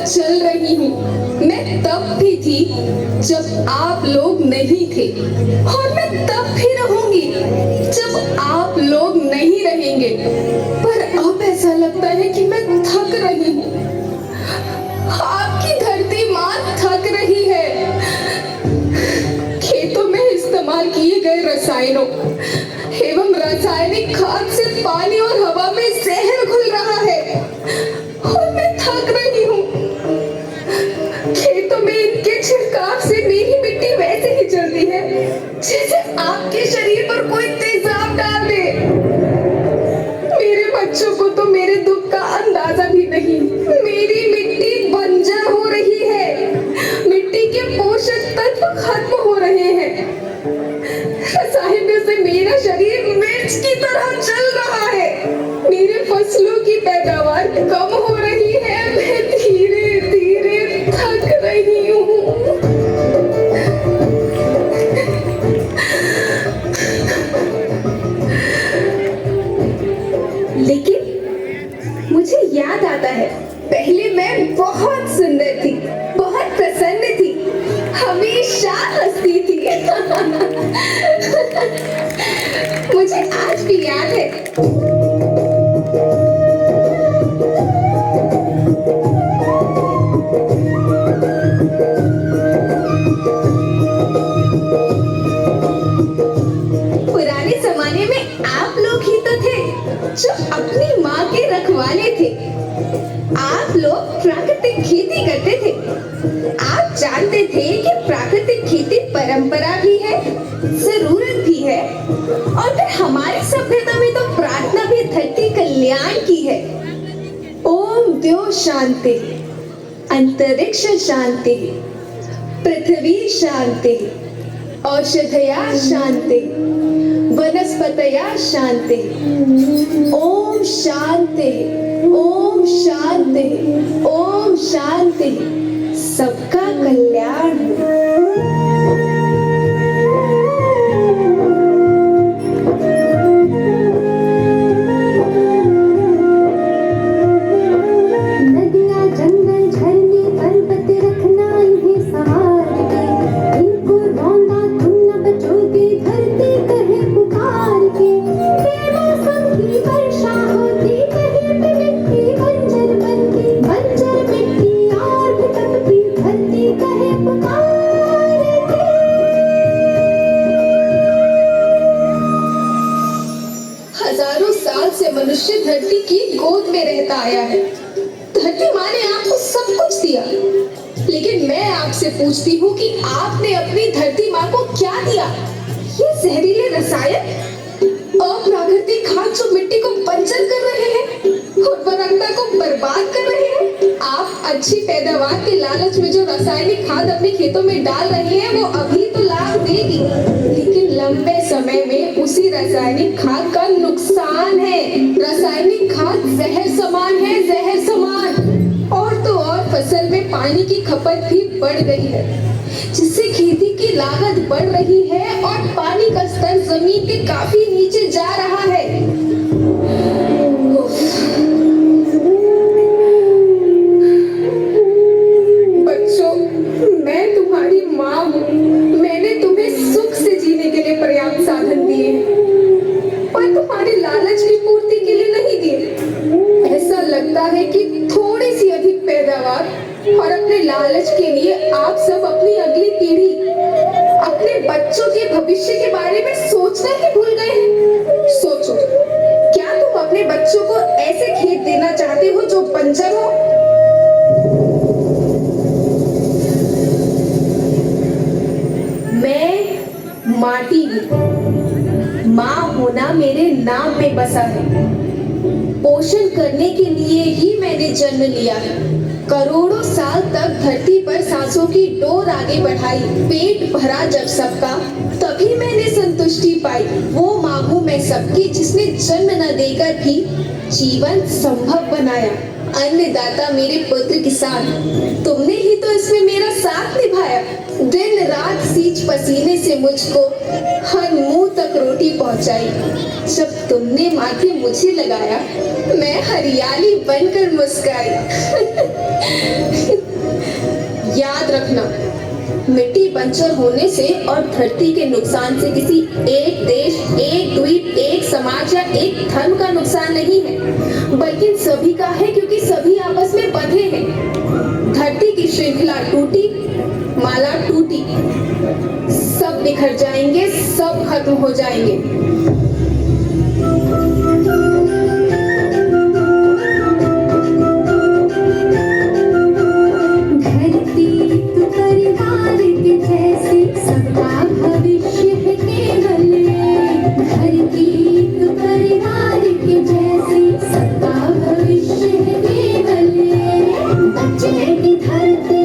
चल रही हूँ। मैं तब भी थी जब आप लोग नहीं थे, और मैं तब भी रहूंगी जब आप लोग नहीं रहेंगे। पर अब ऐसा लगता है कि मैं थक रही हूँ। आपकी धरती माँ थक रही है। खेतों में इस्तेमाल किए गए रसायनों एवं रासायनिक खाद से पानी और हवा में जहर घुल रहा है, और मैं थक रही हूँ। खेतों में इनके छिड़काव से मेरी मिट्टी वैसे ही जलती है जैसे आपके शरीर पर कोई तेजाब डाल दे। मेरे बच्चों को तो मेरे दुख का अंदाजा भी नहीं। मेरी मिट्टी बंजर हो रही है, मिट्टी के पोषक तत्व खत्म हो रहे हैं। रसायनों से मेरा शरीर मिर्च की तरह जल रहा है। मेरे फसलों की पैदावार कम हो रही है। मैं धीरे धीरे थक रही हूँ। लेकिन मुझे याद आता है, पहले मैं बहुत सुंदर थी, बहुत प्रसन्न थी, हमेशा हंसती थी। मुझे आज भी याद है। पुराने जमाने में आप लोग ही तो थे जो अपनी माँ के रखवाले थे। आप लोग प्राकृतिक खेती करते थे। आप जानते थे कि प्राकृतिक खेती परंपरा भी है, जरूरत भी है, और फिर हमारी सभ्यता में तो प्रार्थना भी धरती कल्याण की है। ओम द्यो शांति, अंतरिक्ष शांति, पृथ्वी शांति, औषधया शांति, वनस्पतया शांति। ओम शांति, ओम शांति, ओम शांति। सबका कल्याण हो। हजारों साल से मनुष्य धरती की गोद में रहता आया है। धरती माँ ने आपको सब कुछ दिया, लेकिन मैं आपसे पूछती हूँ कि आपने अपनी धरती माँ को क्या दिया? ये जहरीले रसायन, अप्राकृतिक खाद जो मिट्टी को बंजर कर रहे हैं, उर्वरकता को बर्बाद कर रहे हैं। आप अच्छी पैदावार के लालच में जो रासायनिक खाद अपने खेतों में डाल रहे हैं, वो अभी तो लाभ देगी, लेकिन लंबे समय में उसी रासायनिक खाद का नुकसान है। रासायनिक खाद जहर समान है, जहर समान। और तो और फसल में पानी की खपत भी बढ़ गई है, जिससे खेती की लागत बढ़ रही है और पानी का स्तर जमीन के काफी नीचे जा रहा है। बच्चों, मैं तुम्हारी माँ हूँ। मैंने तुम्हें सुख से जीने के लिए पर्याप्त साधन दिए, पर तुम्हारी लालच की पूर्ति के लिए नहीं दिए। ऐसा लगता है कि थोड़ी सी अधिक पैदावार और अपने लालच के लिए आप सब अपनी अगली पीढ़ी, अपने बच्चों के भविष्य के बारे में सोचना ही भूल गए हैं। सोचो, क्या तुम अपने बच्चों को ऐसे खेत देना चाहते हो जो बंजर हो? मैं माटी हूँ। माँ होना मेरे नाम में बसा है। पोषण करने के लिए ही मैंने जन्म लिया है। करोड़ों साल तक धरती पर सांसों की डोर आगे बढ़ाई। पेट भरा जब सबका, तभी मैंने संतुष्टि पाई। वो माँ हूँ मैं सबकी, जिसने जन्म न देकर भी जीवन संभव बनाया। अन्नदाता मेरे पुत्र किसान, तुमने ही तो इसमें मेरा साथ निभाया। दिन रात सींच पसीने से मुझको हर मुंह तक रोटी पहुंचाई। जब तुमने माथे मुझे लगाया, मैं हरियाली बनकर मुस्कुराई। याद रखना, मिट्टी बंजर होने से और धरती के नुकसान से किसी एक देश, एक द्वीप, एक समाज या एक धर्म का नुकसान नहीं है, बल्कि सभी का है, क्योंकि सभी आपस में बंधे हैं। धरती की श्रृंखला टूटी, माला टूटी, सब बिखर जाएंगे, सब खत्म हो जाएंगे। सबका भविष्य है केवल, धरती तो परिवार के जैसे सबका भविष्य है केवल। बच्चे की धरती